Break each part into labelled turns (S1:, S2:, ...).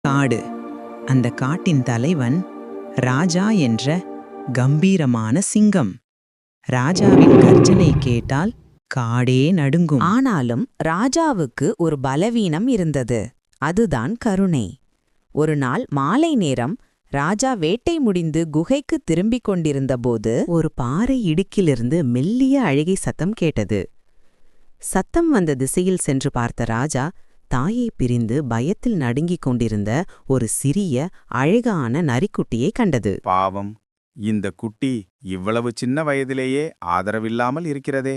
S1: காடு. அந்த காட்டின் தலைவன் ராஜா என்ற கம்பீரமான சிங்கம். ராஜாவின் கர்ஜனை கேட்டால் காடே நடுங்கும்.
S2: ஆனாலும் ராஜாவுக்கு ஒரு பலவீனம் இருந்தது. அதுதான் கருணை. ஒரு நாள் மாலை நேரம் ராஜா வேட்டை முடிந்து குகைக்கு திரும்பிக் கொண்டிருந்தபோது ஒரு பாறை இடுக்கிலிருந்து மெல்லிய அழுகை சத்தம் கேட்டது. சத்தம் வந்த திசையில் சென்று பார்த்த ராஜா தாயை பிரிந்து பயத்தில் நடுங்கிக் கொண்டிருந்த ஒரு சிறிய அழகான நரிக்குட்டியை கண்டது.
S3: பாவம், இந்த குட்டி இவ்வளவு சின்ன வயதிலேயே ஆதரவில்லாமல் இருக்கிறதே.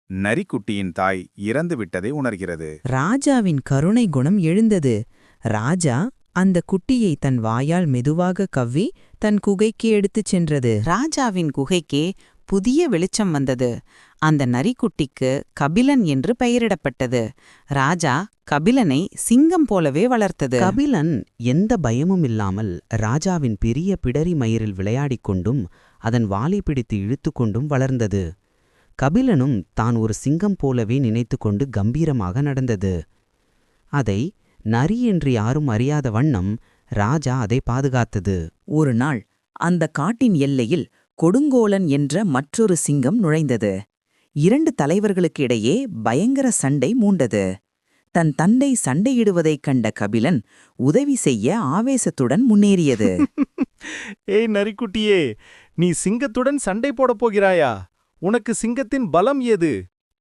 S3: நரிக்குட்டியின் தாய் இறந்து விட்டதை உணர்கிறது.
S1: ராஜாவின் கருணை குணம் எழுந்தது. ராஜா அந்த குட்டியை தன் வாயால் மெதுவாக கவ்வி தன் குகைக்கு எடுத்துச் சென்றது. ராஜாவின் குகைக்கே புதிய வெளிச்சம் வந்தது. அந்த நரிக்குட்டிக்கு கபிலன் என்று பெயரிடப்பட்டது. ராஜா கபிலனை சிங்கம் போலவே வளர்த்தது.
S4: கபிலன் எந்த பயமும் இல்லாமல் ராஜாவின் பெரிய பிடரி மயிரில் விளையாடிக் கொண்டும் அதன் வாலை பிடித்து இழுத்து கொண்டும் வளர்ந்தது. கபிலனும் தான் ஒரு சிங்கம் போலவே நினைத்து கொண்டு கம்பீரமாக நடந்தது. அதை நரி என்று யாரும் அறியாத வண்ணம் ராஜா அதை பாதுகாத்தது.
S2: ஒரு நாள் அந்த காட்டின் எல்லையில் கொடுங்கோலன் என்ற மற்றொரு சிங்கம் நுழைந்தது. 2 தலைவர்களுக்கு இடையே பயங்கர சண்டை மூண்டது. தன் தந்தை சண்டையிடுவதைக் கண்ட கபிலன் உதவி செய்ய ஆவேசத்துடன் முன்னேறியது.
S5: ஏய் நரிக்குட்டியே, நீ சிங்கத்துடன் சண்டை போடப் போகிறாயா? உனக்கு சிங்கத்தின் பலம் ஏது?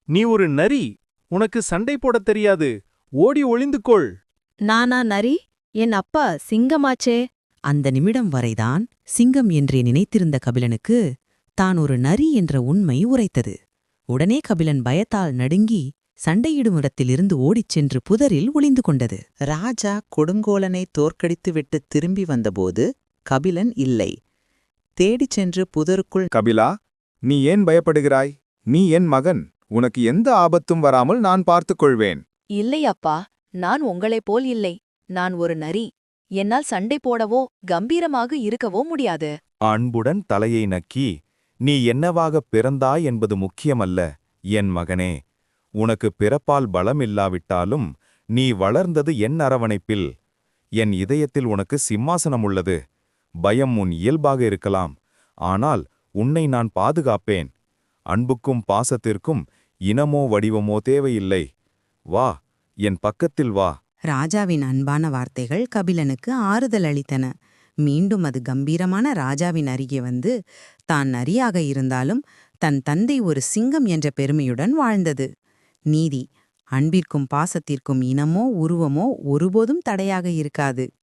S5: நீ ஒரு நரி, உனக்கு சண்டை போடத் தெரியாது. ஓடி ஒளிந்து கொள்.
S6: நானா நரி? என் அப்பா சிங்கமாச்சே.
S2: அந்த நிமிடம் வரைதான் சிங்கம் என்றே நினைத்திருந்த கபிலனுக்கு தான் ஒரு நரி என்ற உண்மை உரைத்தது. உடனே கபிலன் பயத்தால் நடுங்கி சண்டையிடும் இடத்திலிருந்து ஓடிச் சென்று புதரில் ஒளிந்து கொண்டது.
S4: ராஜா கொடுங்கோலனை தோற்கடித்துவிட்டு திரும்பி வந்தபோது கபிலன் இல்லை. தேடிச் சென்று புதருக்குள்,
S3: கபிலா, நீ ஏன் பயப்படுகிறாய்? நீ என் மகன். உனக்கு எந்த ஆபத்தும் வராமல் நான் பார்த்துக் கொள்வேன்.
S6: இல்லை அப்பா, நான் உங்களைப் போல் இல்லை. நான் ஒரு நரி. என்னால் சண்டை போடவோ கம்பீரமாக இருக்கவோ முடியாது.
S7: அன்புடன் தலையை நக்கி, நீ என்னவாகப் பிறந்தாய் என்பது முக்கியமல்ல, என் மகனே. உனக்கு பிறப்பால் பலம் இல்லாவிட்டாலும் நீ வளர்ந்தது என் அரவணைப்பில். என் இதயத்தில் உனக்கு சிம்மாசனம் உள்ளது. பயம் உன் இயல்பாக இருக்கலாம், ஆனால் உன்னை நான் பாதுகாப்பேன். அன்புக்கும் பாசத்திற்கும் இனமோ வடிவமோ தேவையில்லை. வா, என் பக்கத்தில் வா.
S2: ராஜாவின் அன்பான வார்த்தைகள் கபிலனுக்கு ஆறுதல் அளித்தன. மீண்டும் அது கம்பீரமான ராஜாவின் அருகே வந்து தான் நரியாக இருந்தாலும் தன் தந்தை ஒரு சிங்கம் என்ற பெருமையுடன் வாழ்ந்தது. நீதி, அன்பிற்கும் பாசத்திற்கும் இனமோ உருவமோ ஒருபோதும் தடையாக இருக்காது.